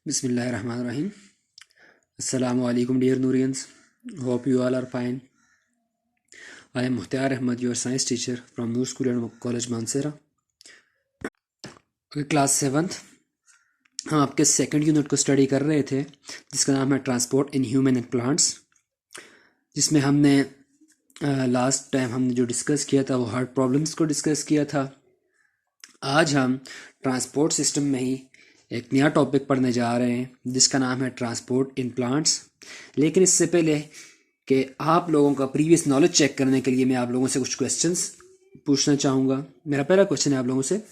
Bismillahirrahmanirrahim. Assalamu alaikum dear Nurians. Hope you all are fine. I am Muhtar Ahmad, your science teacher from Noor School and College Mansehra. Class 7th हम आपके second unit को study कर रहे थे जिसका नाम है transport in human and plants, जिसमें हमने लास्ट टाइम हमने जो डिस्कस किया था वो हार्ट प्रॉब्लम्स को डिस्कस किया था। आज हम ट्रांसपोर्ट सिस्टम में ही एक नया टॉपिक पढ़ने जा रहे हैं जिसका नाम है ट्रांसपोर्ट इन प्लांट्स। लेकिन इससे पहले कि आप लोगों का प्रीवियस नॉलेज चेक करने के लिए मैं आप लोगों से कुछ क्वेश्चंस पूछना चाहूँगा। मेरा पहला क्वेश्चन है आप लोगों से,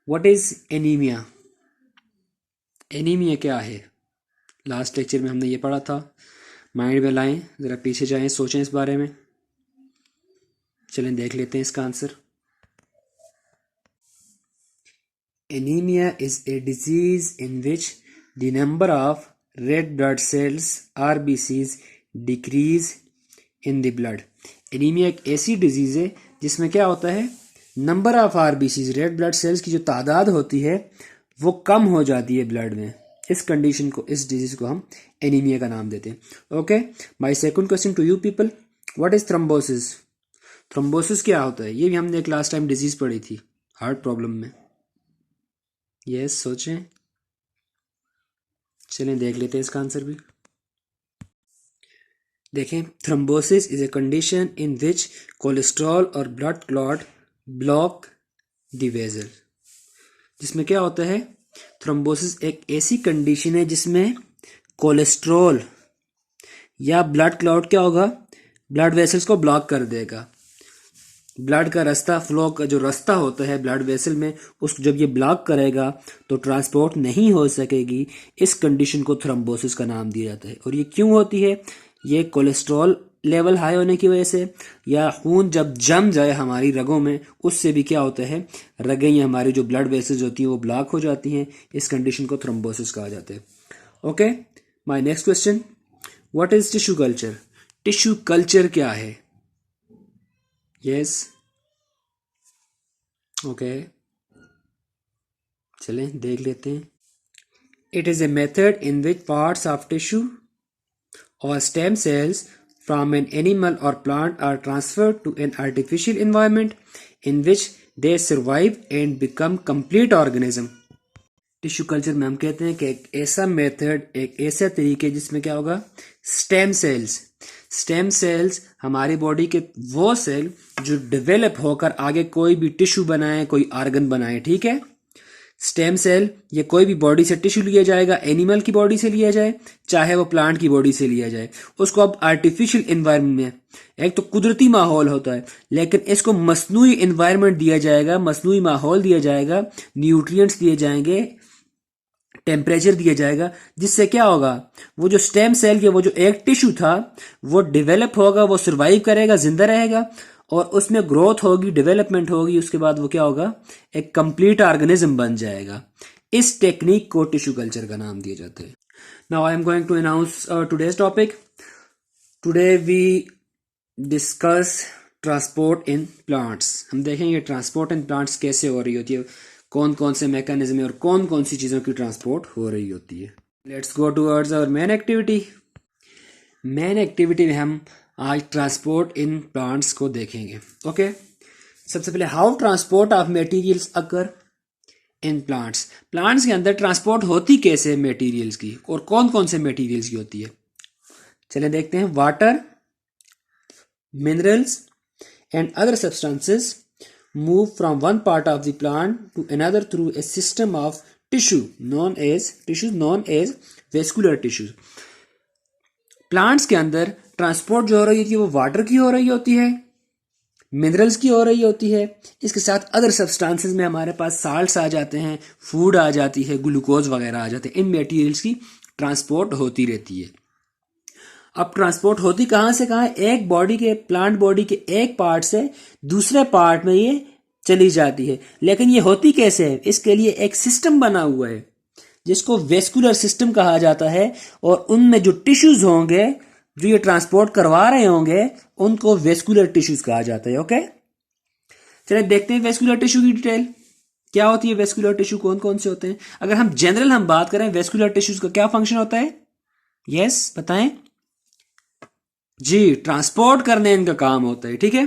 व्हाट इज़ एनीमिया? एनीमिया क्या है? लास्ट लेक्चर में हमने ये पढ़ा था। माइंड में लाएं, ज़रा पीछे जाएं, सोचें इस बारे में। चलें देख लेते हैं इसका answer. Anemia is a disease in which the number of red blood cells RBCs decrease in the blood. Anemia एक ऐसी डिजीज है जिसमें क्या होता है, number of RBCs red blood cells की जो तादाद होती है वो कम हो जाती है ब्लड में। इस कंडीशन को, इस डिजीज को हम एनीमिया का नाम देते हैं। Okay, my second question to you people, what is thrombosis? Thrombosis क्या होता है? ये भी हमने एक लास्ट टाइम डिजीज पढ़ी थी हार्ट प्रॉब्लम में। यस, सोचें। चलें देख लेते हैं इसका आंसर भी। देखें, thrombosis is a condition in which cholesterol और blood clot block the vessel. जिसमें क्या होता है, थ्रोम्बोसिस एक ऐसी कंडीशन है जिसमें कोलेस्ट्रॉल या ब्लड क्लॉट क्या होगा, ब्लड वेसल्स को ब्लॉक कर देगा। ब्लड का रास्ता, फ्लो का जो रास्ता होता है ब्लड वेसल में, उस जब ये ब्लॉक करेगा तो ट्रांसपोर्ट नहीं हो सकेगी। इस कंडीशन को थ्रोम्बोसिस का नाम दिया जाता है। और ये क्यों होती है? ये कोलेस्ट्रॉल लेवल हाई होने की वजह से, या खून जब जम जाए हमारी रगों में उससे भी क्या होता है, रगें या हमारी जो ब्लड वेसल्स होती हैं वो ब्लॉक हो जाती हैं। इस कंडीशन को थ्रोम्बोसिस कहा जाता है। Okay, my next question, what is tissue culture? Tissue culture क्या है? यस, ओके, चलें देख लेते हैं। It is a method in which parts of tissue और stem cells from an animal और plant are transferred to an artificial environment in which they survive and become complete organism. Tissue culture में हम कहते हैं कि एक ऐसा method, एक ऐसा तरीके जिसमें क्या होगा, स्टेम सेल्स हमारी बॉडी के वो सेल जो डेवलप होकर आगे कोई भी टिश्यू बनाए, कोई ऑर्गन बनाए। ठीक है, स्टेम सेल ये कोई भी बॉडी से टिश्यू लिया जाएगा, एनिमल की बॉडी से लिया जाए चाहे वो प्लांट की बॉडी से लिया जाए, उसको अब आर्टिफिशियल एनवायरनमेंट में, एक तो कुदरती माहौल होता है लेकिन इसको मसनूई एनवायरनमेंट दिया जाएगा, मसनूई माहौल दिया जाएगा, न्यूट्रिएंट्स दिए जाएंगे, टेम्परेचर दिया जाएगा, जिससे क्या होगा, वो जो स्टेम सेल के वो जो एक टिश्यू था वो डेवलप होगा, वो सर्वाइव करेगा, जिंदा रहेगा और उसमें ग्रोथ होगी, डेवलपमेंट होगी। उसके बाद वो क्या होगा, एक कंप्लीट ऑर्गेनिज्म बन जाएगा। इस टेक्निक को टिश्यू कल्चर का नाम दिया जाता है। Now I am going to announce today's topic. Today we discuss transport in plants. हम देखेंगे ट्रांसपोर्ट इन प्लांट्स कैसे हो रही होती है, कौन कौन से मैकेनिज्म है और कौन कौन सी चीज़ों की ट्रांसपोर्ट हो रही होती है। Let's go towards our main activity. Main activity में हम आज ट्रांसपोर्ट इन प्लांट्स को देखेंगे। ओके, सबसे पहले how transport of materials occur in plants. Plants के अंदर ट्रांसपोर्ट होती कैसे मटेरियल्स की, और कौन कौन से मटेरियल्स की होती है। चलिए देखते हैं। Water, minerals and other substances move from one part of the plant to another through a system of tissue known as vascular tissues. Plants के अंदर ट्रांसपोर्ट जो हो रही होती है वो वाटर की हो रही होती है, मिनरल्स की हो रही होती है, इसके साथ अदर सब्सटेंसेस में हमारे पास साल्ट्स आ जाते हैं, फूड आ जाती है, ग्लूकोज वगैरह आ जाते हैं। इन मटेरियल्स की ट्रांसपोर्ट होती रहती है। अब ट्रांसपोर्ट होती कहाँ से कहाँ? एक बॉडी के, प्लांट बॉडी के एक पार्ट से दूसरे पार्ट में ये चली जाती है। लेकिन ये होती कैसे है? इसके लिए एक सिस्टम बना हुआ है जिसको वेस्कुलर सिस्टम कहा जाता है, और उनमें जो टिश्यूज होंगे जो ये ट्रांसपोर्ट करवा रहे होंगे उनको वेस्कुलर टिश्यूज कहा जाता है। ओके, चलिए देखते हैं वेस्कुलर टिश्यू की डिटेल। क्या होती है वेस्कुलर टिश्यू, कौन कौन से होते हैं? अगर हम जनरल बात करें वेस्कुलर टिश्यूज का क्या फंक्शन होता है? यस बताएं जी, ट्रांसपोर्ट करने इनका काम होता है, ठीक है।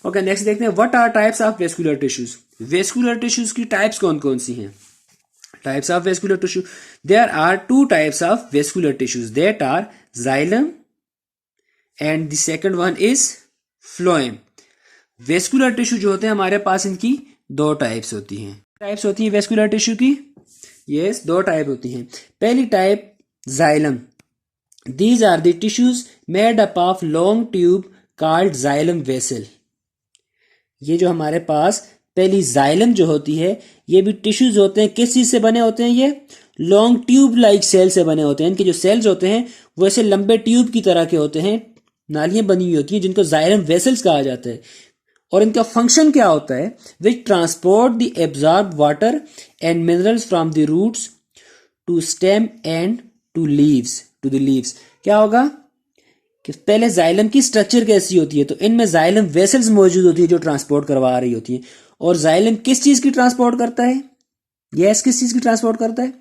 ओके, नेक्स्ट देखते हैं what are types of vascular tissues. Vascular tissues की टाइप्स कौन कौन सी हैं? Types of vascular tissue, there are two types of vascular tissues that are xylem and the second one is phloem. Vascular tissue जो होते हैं हमारे पास, इनकी दो टाइप्स होती हैं। टाइप्स होती है वेस्कुलर टिश्यू की, यस दो टाइप होती हैं। पहली type xylem, these are the tissues made up of long tube called xylem vessel. ये जो हमारे पास पहली जाइलम जो होती है, ये भी टिश्यूज होते हैं। किस चीज से बने होते हैं? ये लॉन्ग ट्यूब लाइक सेल से बने होते हैं। इनके जो सेल्स होते हैं वो ऐसे लंबे ट्यूब की तरह के होते हैं, नालियां बनी हुई होती हैं जिनको जाइलम वेसल्स कहा जाता है। और इनका फंक्शन क्या होता है? Which transport the absorb water and minerals from the roots to stem and to leaves, to the leaves. क्या होगा कि पहले जाइलम की स्ट्रक्चर कैसी होती है, तो इनमें जाइलम वेसल्स मौजूद होती है जो ट्रांसपोर्ट करवा रही होती है। और जाइलम किस चीज की ट्रांसपोर्ट करता है? यस, किस चीज की ट्रांसपोर्ट करता है?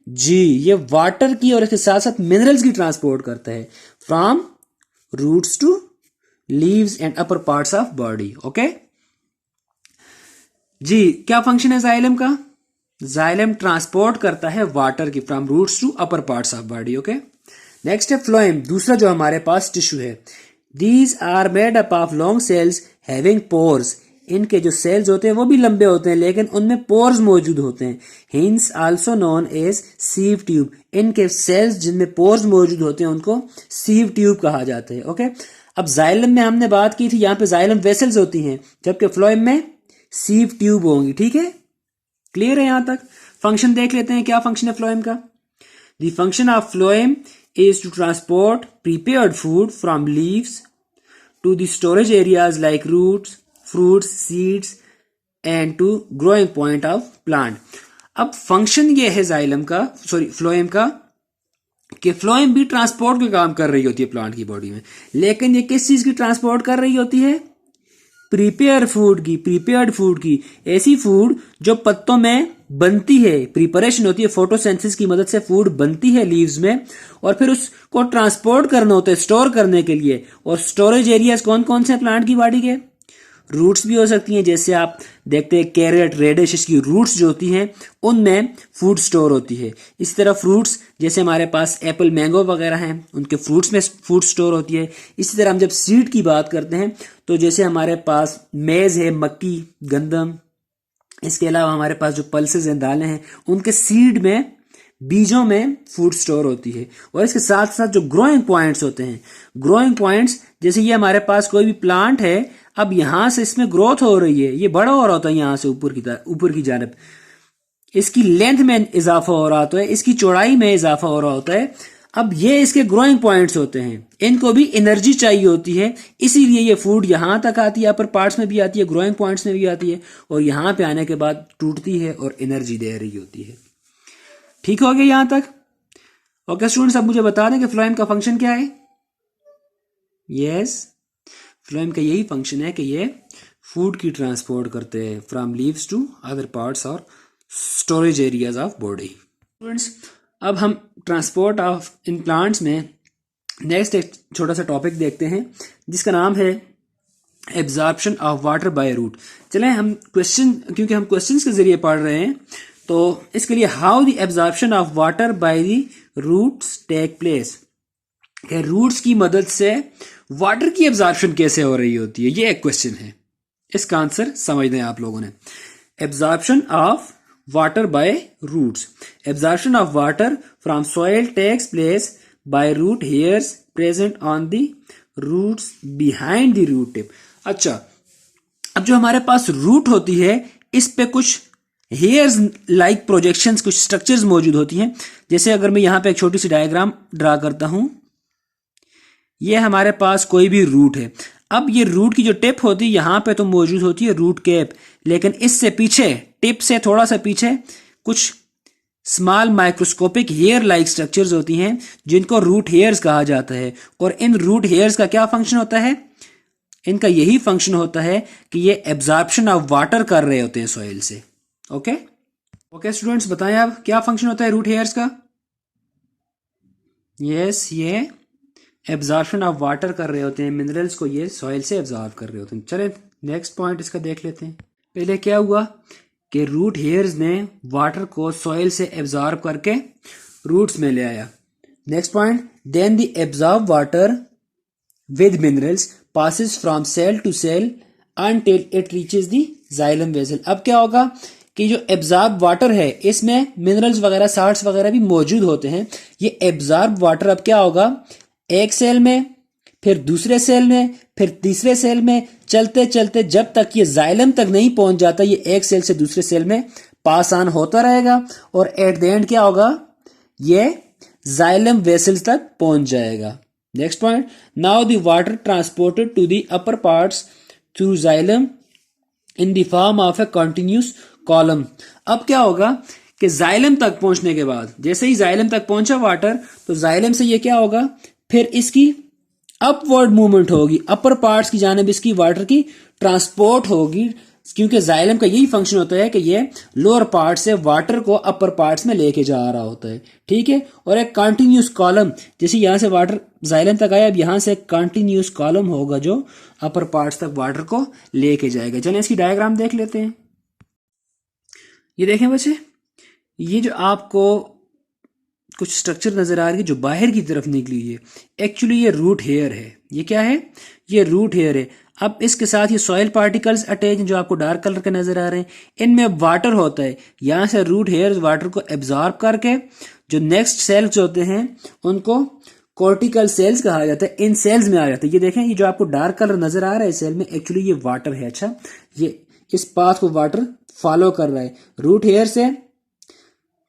जी, ये वाटर की और इसके साथ साथ मिनरल्स की ट्रांसपोर्ट करता है from roots to leaves and upper parts of body. Okay जी, क्या फंक्शन है जाइलम का? जाइलम ट्रांसपोर्ट करता है वाटर की from roots to upper parts of body. Okay, next है फ्लोएम, दूसरा जो हमारे पास टिश्यू है। These are made up of long cells having pores. इनके जो सेल्स होते हैं वो भी लंबे होते हैं लेकिन उनमें पोर्स मौजूद होते हैं। Hence also known as sieve tube. इनके सेल्स जिनमें पोर्स मौजूद होते हैं उनको सीव ट्यूब कहा जाता है। ओके, अब जाइलम में हमने बात की थी, यहां पे जाइलम वेसल्स होती हैं, जबकि फ्लोएम में सीव ट्यूब होंगी। ठीक है, क्लियर है यहां तक? फंक्शन देख लेते हैं, क्या फंक्शन है फ्लोएम का? The function of phloem is to transport prepared food from leaves to the storage areas like roots, fruits, seeds and to growing point of plant. अब फंक्शन ये है जाइलम का, सॉरी फ्लोएम का, कि phloem भी transport का काम कर रही होती है प्लांट की बॉडी में, लेकिन ये किस चीज की ट्रांसपोर्ट कर रही होती है? प्रिपेयर फूड की, प्रिपेयर्ड फूड की। ऐसी फूड जो पत्तों में बनती है, प्रिपरेशन होती है, फोटोसिंथेसिस की मदद से फूड बनती है लीव्स में, और फिर उसको ट्रांसपोर्ट करना होता है स्टोर करने के लिए। और स्टोरेज एरियाज कौन कौन से हैं प्लांट की बॉडी के? रूट्स भी हो सकती हैं, जैसे आप देखते हैं कैरेट, रेडिश, इसकी रूट्स जो होती हैं उनमें फूड स्टोर होती है। इसी तरह फ्रूट्स, जैसे हमारे पास एप्पल, मैंगो वगैरह हैं, उनके फ्रूट्स में फूड स्टोर होती है। इसी तरह हम जब सीड की बात करते हैं तो जैसे हमारे पास मेज है, मक्की, गंदम, इसके अलावा हमारे पास जो पल्सेस हैं, दालें हैं, उनके सीड में, बीजों में फूड स्टोर होती है। और इसके साथ साथ जो ग्रोइंग पॉइंट्स होते हैं, ग्रोइंग पॉइंट्स, जैसे ये हमारे पास कोई भी प्लांट है, अब यहां से इसमें ग्रोथ हो रही है, ये बड़ा हो रहा होता है यहां से ऊपर की जानब, इसकी लेंथ में इजाफा हो रहा होता है, इसकी चौड़ाई में इजाफा हो रहा होता है। अब ये इसके ग्रोइंग पॉइंट्स होते हैं, इनको भी एनर्जी चाहिए होती है, इसीलिए ये फूड यहां तक आती है, अपर पार्ट्स में भी आती है, ग्रोइंग पॉइंट्स में भी आती है, और यहां पे आने के बाद टूटती है और एनर्जी दे रही होती है। ठीक हो गया यहां तक? ओके स्टूडेंट्स, अब मुझे बता दें कि फ्लोएम का फंक्शन क्या है? यस, फ्लोएम का यही फंक्शन है कि ये फूड की ट्रांसपोर्ट करते हैं from leaves to other parts और storage areas of body. Students, अब हम ट्रांसपोर्ट ऑफ इन प्लांट्स में नेक्स्ट एक छोटा सा टॉपिक देखते हैं जिसका नाम है absorption of water by root. चलें हम क्वेश्चन, क्योंकि हम क्वेश्चंस के जरिए पढ़ रहे हैं, तो इसके लिए how the absorption of water by the roots take place, कि रूट्स की मदद से वाटर की एब्जॉर्प्शन कैसे हो रही होती है, ये एक क्वेश्चन है। इसका आंसर समझ लें आप लोगों ने। Absorption of water by roots, absorption of water from soil takes place by root hairs present on the roots behind the root tip. अच्छा, अब जो हमारे पास रूट होती है इस पे कुछ हेयर्स लाइक प्रोजेक्शंस, कुछ स्ट्रक्चर्स मौजूद होती हैं। जैसे अगर मैं यहां पे एक छोटी सी डायग्राम ड्रा करता हूं, ये हमारे पास कोई भी रूट है। अब ये रूट की जो टिप होती है यहां पे तो मौजूद होती है रूट कैप, लेकिन इससे पीछे, टिप से थोड़ा सा पीछे, कुछ small microscopic hair like structures होती हैं जिनको रूट हेयर्स कहा जाता है। और इन रूट हेयर्स का क्या फंक्शन होता है? इनका यही फंक्शन होता है कि ये एब्जॉर्प्शन ऑफ वाटर कर रहे होते हैं सॉइल से। ओके ओके स्टूडेंट्स, बताएं आप क्या फंक्शन होता है रूट हेयर्स का? यस, ये एब्जॉर्प्शन ऑफ वाटर कर रहे होते हैं, मिनरल्स को ये सॉइल से एब्जॉर्ब कर रहे होते हैं। चलें नेक्स्ट पॉइंट इसका देख लेते हैं। पहले क्या हुआ कि रूट हेयर्स ने वाटर को सॉइल से एब्जॉर्ब करके रूट्स में ले आया। Next point, then the absorb water with minerals passes from cell to cell until it reaches the xylem vessel। अब क्या होगा कि जो एब्जॉर्ब वाटर है इसमें मिनरल्स वगैरह साल्ट्स वगैरह भी मौजूद होते हैं। ये एब्जॉर्ब वाटर अब क्या होगा, एक सेल में, फिर दूसरे सेल में, फिर तीसरे सेल में, चलते चलते जब तक ये जाइलम तक नहीं पहुंच जाता, ये एक सेल से दूसरे सेल में पास ऑन होता रहेगा और एट द एंड क्या होगा, ये जाइलम वेसल्स तक पहुंच जाएगा। Next point, now the water transported to the upper parts through xylem in the form of a continuous column. अब क्या होगा कि जाइलम तक पहुंचने के बाद, जैसे ही जाइलम तक पहुंचा वाटर, तो जाइलम से ये क्या होगा, फिर इसकी अपवर्ड मूवमेंट होगी, अपर पार्ट्स की जानिब इसकी वाटर की ट्रांसपोर्ट होगी, क्योंकि जाइलम का यही फंक्शन होता है कि ये लोअर पार्ट से वाटर को अपर पार्ट्स में लेके जा रहा होता है। ठीक है, और एक कंटिन्यूस कॉलम, जैसे यहां से वाटर जाइलम तक आया, अब यहां से एक कंटिन्यूस कॉलम होगा जो अपर पार्ट्स तक वाटर को लेके जाएगा। चलिए इसकी डायग्राम देख लेते हैं। ये देखें बच्चे, ये जो आपको कुछ स्ट्रक्चर नजर आ रही है जो बाहर की तरफ निकली हुई है, एक्चुअली ये रूट हेयर है। ये क्या है, ये रूट हेयर है। अब इसके साथ ये सॉइल पार्टिकल्स अटैच जो आपको डार्क कलर के नजर आ रहे हैं, इनमें वाटर होता है। यहां से रूट हेयर वाटर को एब्जॉर्ब करके जो नेक्स्ट सेल्स होते हैं उनको कॉर्टिकल सेल्स कहा जाता है, इन सेल्स में आ जाता है। ये देखें, ये जो आपको डार्क कलर नजर आ रहा है सेल में, एक्चुअली ये वाटर है। अच्छा, ये इस पाथ को वाटर फॉलो कर रहा है रूट हेयर से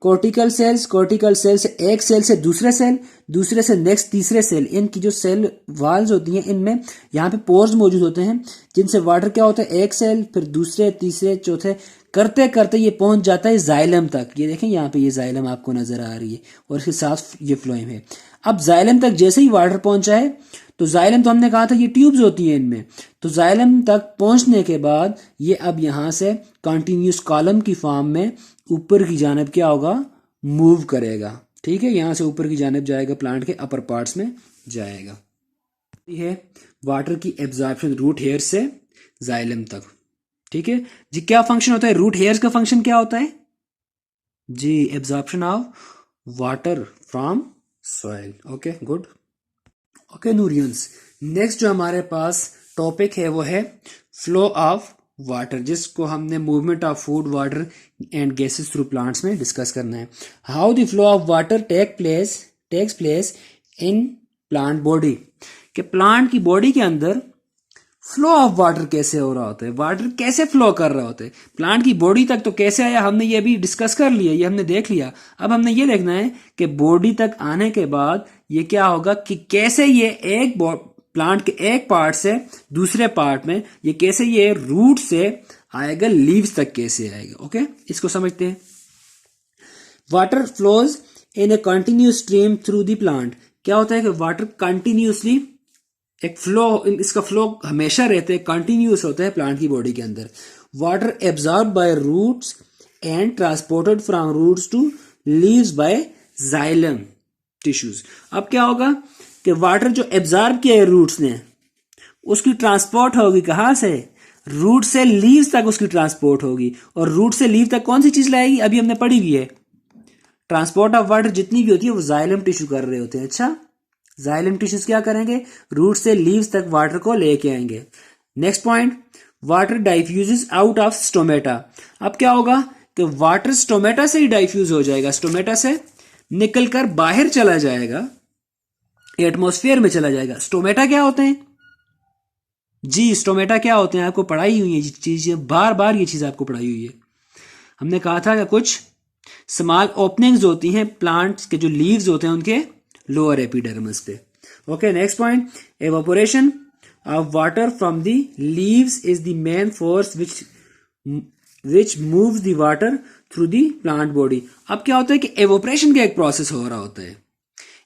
कॉर्टिकल सेल्स, कॉर्टिकल सेल से एक सेल से दूसरे सेल, दूसरे से नेक्स्ट तीसरे सेल। इनकी जो सेल वाल्स होती हैं, इनमें यहाँ पे पोर्स मौजूद होते हैं जिनसे वाटर क्या होता है, एक सेल, फिर दूसरे, तीसरे, चौथे, करते करते ये पहुंच जाता है जाइलम तक। ये देखें यहाँ पे ये जाइलम आपको नजर आ रही है और इसके साथ ये फ्लोएम है। अब जाइलम तक जैसे ही वाटर पहुंचा है, तो जाइलम तो हमने कहा था ये ट्यूब्स होती हैं इनमें, तो जाइलम तक पहुंचने के बाद ये अब यहां से कंटिन्यूस कॉलम की फॉर्म में ऊपर की जानिब क्या होगा, मूव करेगा। ठीक है, यहां से ऊपर की जानिब जाएगा, प्लांट के अपर पार्ट्स में जाएगा। ये है वाटर की एब्जॉर्प्शन रूट हेयर से जाइलम तक। ठीक है जी, क्या फंक्शन होता है रूट हेयर्स का? फंक्शन क्या होता है जी, absorption of water from soil. Okay good. Okay नूरियंस, नेक्स्ट जो हमारे पास टॉपिक है वो है फ्लो ऑफ वाटर, जिसको हमने movement of food, water and gases through plants में डिस्कस करना है। How the flow of water takes place in plant body, कि प्लांट की बॉडी के अंदर फ्लो ऑफ वाटर कैसे हो रहा होता है, वाटर कैसे फ्लो कर रहा होता है प्लांट की बॉडी तक। तो कैसे आया हमने ये भी डिस्कस कर लिया, ये हमने देख लिया। अब हमने ये देखना है कि बॉडी तक आने के बाद ये क्या होगा, कि कैसे ये एक प्लांट के एक पार्ट से दूसरे पार्ट में ये कैसे ये रूट से आएगा, लीव्स तक कैसे आएगा। ओके, इसको समझते हैं। Water flows in a continuous stream through the plant. क्या होता है कि वाटर कंटिन्यूसली एक फ्लो, इसका फ्लो हमेशा रहते हैं, कंटिन्यूस होता है प्लांट की बॉडी के अंदर। Water absorb by roots and transported from roots to leaves by xylem tissues. अब क्या होगा कि वाटर जो एब्जॉर्ब किया है रूट्स ने, उसकी ट्रांसपोर्ट होगी कहां से, रूट से लीव्स तक उसकी ट्रांसपोर्ट होगी। और रूट से लीव तक कौन सी चीज लाएगी, अभी हमने पढ़ी हुई है, ट्रांसपोर्ट ऑफ वाटर जितनी भी होती है वो जाइलम टिश्यू कर रहे होते हैं। अच्छा, जाइलम टिश्यूज क्या करेंगे, रूट से लीव्स तक वाटर को लेके आएंगे। Next point, water diffuses out of stomata. अब क्या होगा कि वाटर स्टोमेटा से ही डाइफ्यूज हो जाएगा, स्टोमेटा से निकलकर बाहर चला जाएगा, एटमॉस्फेयर में चला जाएगा। स्टोमेटा क्या होते हैं जी, स्टोमेटा क्या होते हैं आपको पढ़ाई हुई है चीजें, बार बार ये चीज आपको पढ़ाई हुई है। हमने कहा था कि कुछ स्मॉल ओपनिंग्स होती हैं प्लांट्स के जो लीव्स होते हैं उनके लोअर एपिडर्मिस पे। Okay, next point, evaporation of water from the leaves is the main force which moves the water through the plant body. अब क्या होता है कि एवोपरेशन का एक प्रोसेस हो रहा होता है।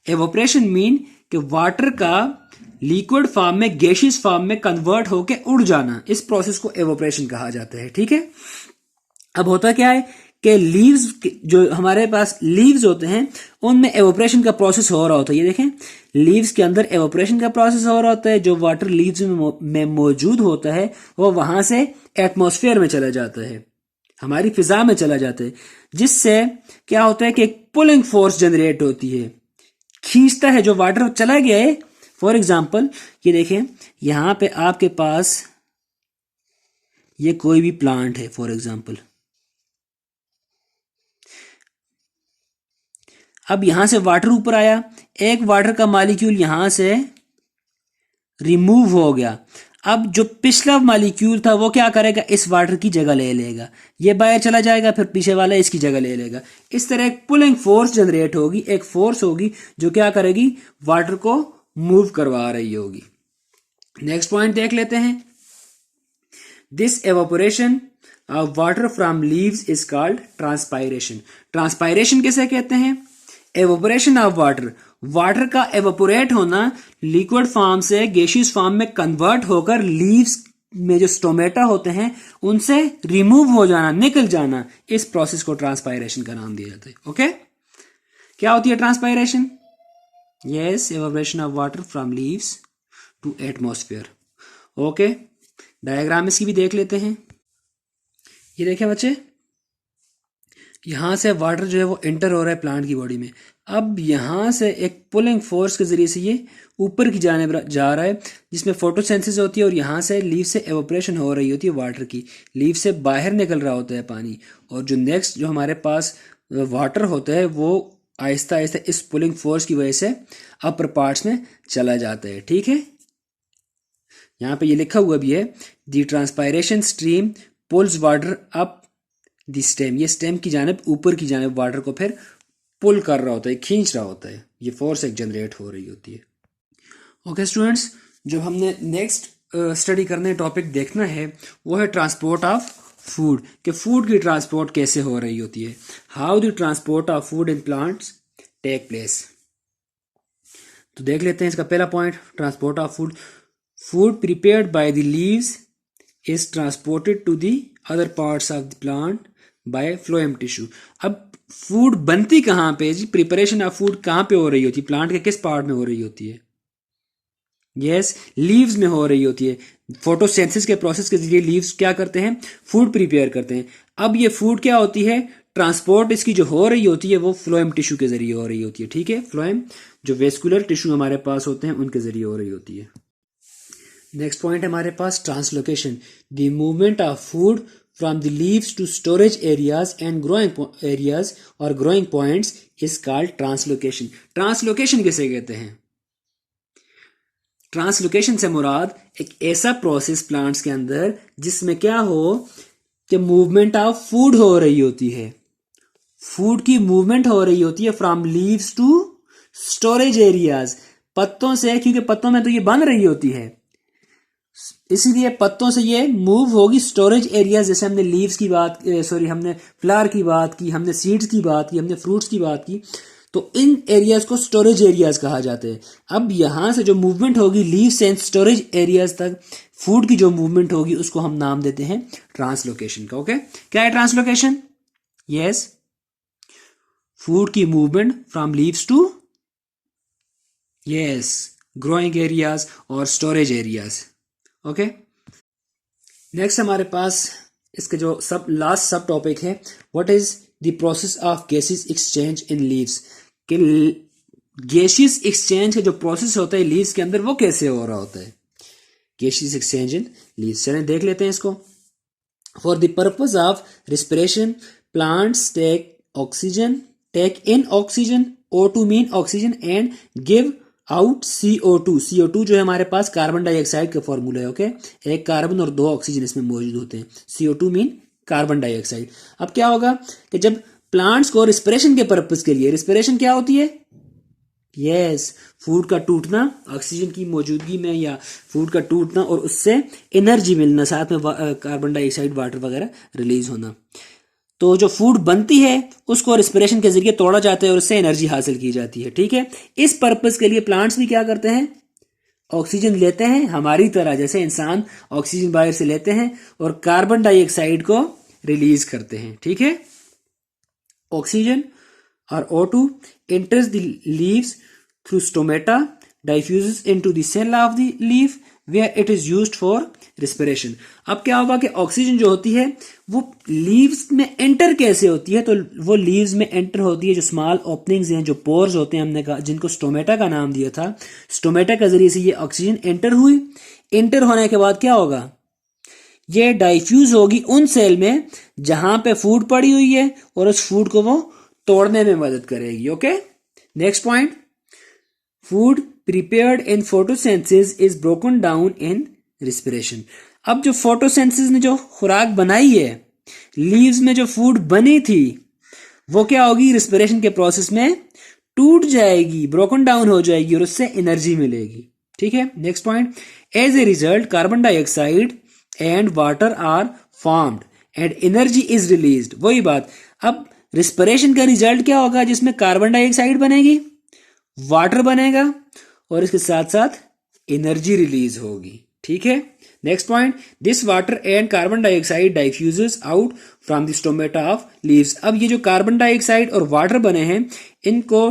एवोपरेशन मीन कि वाटर का लिक्विड फॉर्म में गैसियस फॉर्म में कन्वर्ट होकर उड़ जाना, इस प्रोसेस को एवोपरेशन कहा जाता है। ठीक है, अब होता क्या है कि लीव्स, जो हमारे पास लीव्स होते हैं उनमें एवोपरेशन का प्रोसेस हो रहा होता है। ये देखें, लीव्स के अंदर एवोपरेशन का प्रोसेस हो रहा होता है। जो वाटर लीव्स में मौजूद होता है वो वहां से एटमॉस्फेयर में चला जाता है, हमारी फिजा में चला जाता है, जिससे क्या होता है कि एक पुलिंग फोर्स जनरेट होती है, खींचता है जो वाटर चला गया है। फॉर एग्जाम्पल ये देखें, यहां पे आपके पास ये कोई भी प्लांट है फॉर एग्जाम्पल, अब यहां से वाटर ऊपर आया, एक वाटर का मॉलिक्यूल यहां से रिमूव हो गया। अब जो पिछला मॉलिक्यूल था वो क्या करेगा, इस वाटर की जगह ले लेगा, ये बाहर चला जाएगा, फिर पीछे वाला इसकी जगह ले लेगा। इस तरह एक पुलिंग फोर्स जनरेट होगी, एक फोर्स होगी जो क्या करेगी, वाटर को मूव करवा रही होगी। नेक्स्ट पॉइंट देख लेते हैं। This evaporation of water from leaves is called transpiration. Transpiration किसे कहते हैं? एवोपरेशन ऑफ वाटर, वाटर का एवोपोरेट होना, लिक्विड फॉर्म से गैसियस फॉर्म में कन्वर्ट होकर लीव्स में जो स्टोमेटा होते हैं उनसे रिमूव हो जाना, निकल जाना, इस प्रोसेस को ट्रांसपायरेशन का नाम दिया जाता है। ओके, क्या होती है transpiration? Yes, evaporation of water from leaves to atmosphere. Okay, diagram इसकी भी देख लेते हैं। ये देखें बच्चे, यहां से वाटर जो है वो एंटर हो रहा है प्लांट की बॉडी में। अब यहां से एक पुलिंग फोर्स के जरिए से ये ऊपर की जाने जा रहा है, जिसमें फोटोसिंथेसिस होती है, और यहां से लीव से एवोपरेशन हो रही होती है वाटर की, लीव से बाहर निकल रहा होता है पानी, और जो नेक्स्ट जो हमारे पास वाटर होता है वो आहिस्ता आहिस्ता इस पुलिंग फोर्स की वजह से अपर पार्ट्स में चला जाता है। ठीक है, यहाँ पे ये लिखा हुआ भी है, the transpiration stream pulls water up the stem. ये स्टेम की जानिब, ऊपर की जानिब वाटर को फिर पुल कर रहा होता है, खींच रहा होता है, ये फोर्स एक जनरेट हो रही होती है। ओके स्टूडेंट्स, जो हमने नेक्स्ट स्टडी करने टॉपिक देखना है वो है ट्रांसपोर्ट ऑफ फूड, कि फूड की ट्रांसपोर्ट कैसे हो रही होती है। How the transport of food in plants take place. तो देख लेते हैं इसका पहला point, transport of food. Food prepared by the leaves is transported to the other parts of the plant by phloem tissue. अब फूड बनती कहाँ पे जी, प्रिपरेशन ऑफ फूड कहाँ पे हो रही होती है, प्लांट के किस पार्ट में हो रही होती है? यस, लीव्स में हो रही होती है। फोटोसिंथेसिस के प्रोसेस के जरिए लीव्स क्या करते हैं, फूड प्रिपेयर करते हैं। अब ये फूड क्या होती है, ट्रांसपोर्ट इसकी जो हो रही होती है वो फ्लोएम टिश्यू के जरिए हो रही होती है। ठीक है, फ्लोएम जो वेस्कुलर टिश्यू हमारे पास होते हैं उनके जरिए हो रही होती है। नेक्स्ट पॉइंट हमारे पास translocation, the movement of food from the leaves to storage areas and growing areas or growing points is called translocation. Translocation किसे कहते हैं? ट्रांसलोकेशन से मुराद एक ऐसा प्रोसेस प्लांट्स के अंदर जिसमें क्या हो कि मूवमेंट ऑफ फूड हो रही होती है, फूड की मूवमेंट हो रही होती है from leaves to storage areas, पत्तों से, क्योंकि पत्तों में तो ये बन रही होती है, इसीलिए पत्तों से ये मूव होगी स्टोरेज एरिया। जैसे हमने लीव्स की बात, हमने फ्लावर की बात की, हमने सीड्स की बात की, हमने फ्रूट्स की बात की, तो इन एरियाज को स्टोरेज एरियाज कहा जाते हैं। अब यहां से जो मूवमेंट होगी लीव से स्टोरेज एरियाज तक, फूड की जो मूवमेंट होगी उसको हम नाम देते हैं ट्रांसलोकेशन का। ओके, क्या है ट्रांसलोकेशन? यस, फूड की movement from leaves to yes growing areas और स्टोरेज एरियाज। ओके, नेक्स्ट हमारे पास इसके जो लास्ट सब टॉपिक है, what is the process of gases exchange in leaves, कि गैसियस एक्सचेंज का जो प्रोसेस होता है लीव्स के अंदर वो कैसे हो रहा होता है, गैसियस एक्सचेंज इन लीव्स। चलें देख लेते हैं इसको। For the purpose of respiration plants take in oxygen, O2 mean oxygen, and give out CO2। CO2 जो है हमारे पास कार्बन डाइऑक्साइड का फॉर्मूला है। ओके, एक कार्बन और 2 ऑक्सीजन इसमें मौजूद होते हैं। CO2 mean carbon dioxide. अब क्या होगा कि जब प्लांट्स को रिस्पिरेशन के पर्पस के लिए, रिस्पिरेशन क्या होती है? यस, फूड का टूटना, ऑक्सीजन की मौजूदगी में, या फूड का टूटना और उससे एनर्जी मिलना, साथ में कार्बन डाइऑक्साइड, वाटर वगैरह रिलीज होना। तो जो फूड बनती है उसको रिस्पिरेशन के जरिए तोड़ा जाता है और उससे एनर्जी हासिल की जाती है। ठीक है, इस पर्पस के लिए प्लांट्स भी क्या करते हैं, ऑक्सीजन लेते हैं, हमारी तरह जैसे इंसान ऑक्सीजन बाहर से लेते हैं और कार्बन डाइऑक्साइड को रिलीज करते हैं, ठीक है। ऑक्सीजन और O2 enters the leaves through stomata, diffuses into the cell of the leaf where it is used for respiration। अब क्या होगा कि ऑक्सीजन जो होती है वो लीव्स में एंटर कैसे होती है, तो वो लीव्स में एंटर होती है जो स्मॉल ओपनिंग्स हैं, जो पोर्स होते हैं, हमने कहा जिनको स्टोमेटा का नाम दिया था। स्टोमेटा के जरिए से ये ऑक्सीजन एंटर हुई। एंटर होने के बाद क्या होगा, ये डाइफ्यूज होगी उन सेल में जहां पे फूड पड़ी हुई है और उस फूड को वो तोड़ने में मदद करेगी। Okay, next point, food prepared in photosynthesis is broken down in respiration. अब जो फोटोसिंथेसिस ने जो खुराक बनाई है, लीव्स में जो फूड बनी थी, वो क्या होगी, रिस्पिरेशन के प्रोसेस में टूट जाएगी, ब्रोकन डाउन हो जाएगी और उससे एनर्जी मिलेगी, ठीक है। Next point, as a result carbon dioxide and water are formed and energy is released. वही बात, अब रिस्पिरेशन का रिजल्ट क्या होगा, जिसमें कार्बन डाइऑक्साइड बनेगी, वाटर बनेगा और इसके साथ साथ एनर्जी रिलीज होगी, ठीक है। Next point, this water and carbon dioxide diffuses out from the stomata of leaves. अब ये जो कार्बन डाइऑक्साइड और वाटर बने हैं, इनको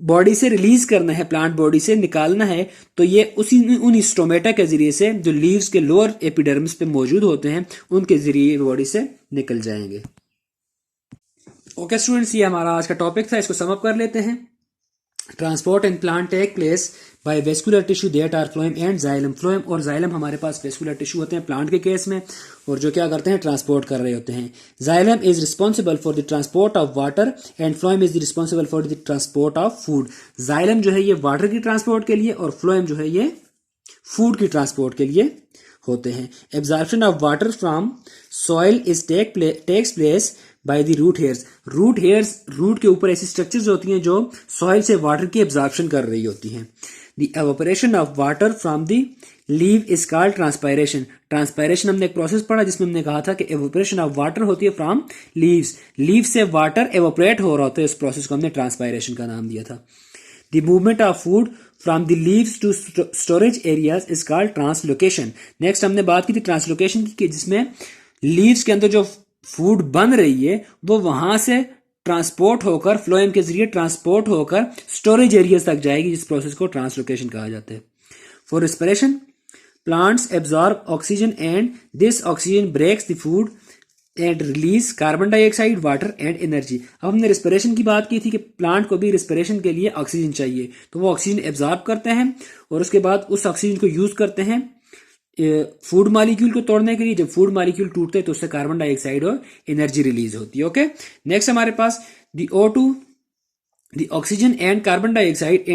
बॉडी से रिलीज करना है, प्लांट बॉडी से निकालना है, तो ये उन स्टोमेटा के जरिए से जो लीव्स के लोअर एपिडर्मिस पे मौजूद होते हैं उनके जरिए बॉडी से निकल जाएंगे। ओके स्टूडेंट्स, ये हमारा आज का टॉपिक था, इसको समअप कर लेते हैं। Transport in plant take place by vascular tissue that are phloem and xylem. Phloem और जाइलम हमारे पास वेस्कुलर टिश्यू होते हैं प्लांट के केस में, और जो क्या करते हैं, ट्रांसपोर्ट कर रहे होते हैं। Xylem is responsible for the transport of water and phloem is responsible for the transport of food. Xylem जो है ये वाटर की ट्रांसपोर्ट के लिए और फ्लोएम जो है ये फूड की ट्रांसपोर्ट के लिए होते हैं। Absorption of water from soil is takes place by the root hairs. Root hairs, root के ऊपर ऐसी स्ट्रक्चर्स होती हैं जो सॉइल से वाटर की एब्जॉर्प्शन कर रही होती हैं। The evaporation of water from the leave is called transpiration. Transpiration हमने एक प्रोसेस पढ़ा जिसमें हमने कहा था कि एवापोरेशन ऑफ वाटर होती है फ्रॉम लीव्स, लीव से वाटर एवापोरेट हो रहा होता है, इस प्रोसेस को हमने ट्रांसपायरेशन का नाम दिया था। The movement of food from the leaves to storage areas is called translocation. Next हमने बात की थी ट्रांसलोकेशन की, जिसमें लीव्स के अंदर जो फूड बन रही है वो वहां से ट्रांसपोर्ट होकर, फ्लोएम के जरिए ट्रांसपोर्ट होकर स्टोरेज एरियाज तक जाएगी, जिस प्रोसेस को ट्रांसलोकेशन कहा जाता है। For respiration plants absorb oxygen and this oxygen breaks the food and release carbon dioxide, water and energy. अब हमने रेस्पिरेशन की बात की थी कि प्लांट को भी रेस्पिरेशन के लिए ऑक्सीजन चाहिए, तो वो ऑक्सीजन एब्जॉर्ब करते हैं और उसके बाद उस ऑक्सीजन को यूज करते हैं फूड मॉलिक्यूल को तोड़ने के लिए। जब फूड मॉलिक्यूल टूटते हैं तो उससे कार्बन डाइऑक्साइड और एनर्जी रिलीज होती है। ओके, नेक्स्ट हमारे पास the O2, the oxygen and carbon dioxide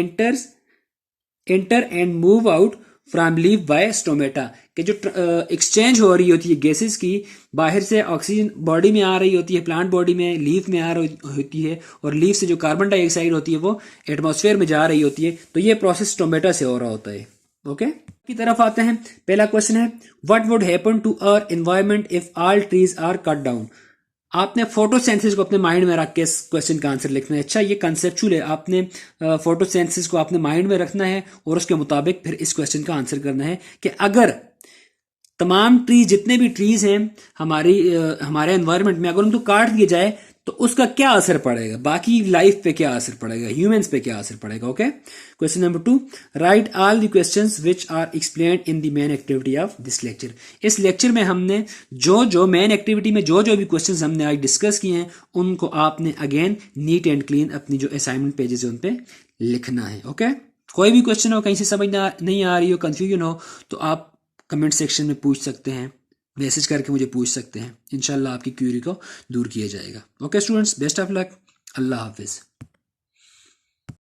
enter and move out from leave by stomata. कि जो एक्सचेंज हो रही होती है गैसेस की, बाहर से ऑक्सीजन बॉडी में आ रही होती है, प्लांट बॉडी में, लीफ में आ रही होती है, और लीफ से जो कार्बन डाइऑक्साइड होती है वो एटमॉस्फेयर में जा रही होती है, तो ये प्रोसेस स्टोमेटा से हो रहा होता है। ओके, की तरफ आते हैं। पहला क्वेश्चन है, what would happen to our environment if all trees are cut down. आपने फोटोसिंथेसिस को अपने माइंड में रख के इस क्वेश्चन का आंसर लिखना है। अच्छा, ये कंसेप्चुअल है, आपने फोटोसिंथेसिस को अपने माइंड में रखना है और उसके मुताबिक फिर इस क्वेश्चन का आंसर करना है कि अगर तमाम ट्रीज, जितने भी ट्रीज हैं हमारे एनवायरनमेंट में, अगर उनको काट दिया जाए तो उसका क्या असर पड़ेगा, बाकी लाइफ पे क्या असर पड़ेगा, ह्यूमंस पे क्या असर पड़ेगा। Okay, question number 2, write all the questions which are explained in the main activity of this lecture. इस लेक्चर में हमने जो मेन एक्टिविटी में जो भी क्वेश्चंस हमने आज डिस्कस किए हैं उनको आपने अगेन नीट एंड क्लीन अपनी जो असाइनमेंट पेजेस है उन पे लिखना है। ओके, कोई भी क्वेश्चन हो, कहीं से समझ नहीं आ रही हो, कंफ्यूजन हो, तो आप कमेंट सेक्शन में पूछ सकते हैं, मैसेज करके मुझे पूछ सकते हैं। इंशाल्लाह आपकी क्यूरी को दूर किया जाएगा। Okay students, best of luck, Allah Hafiz.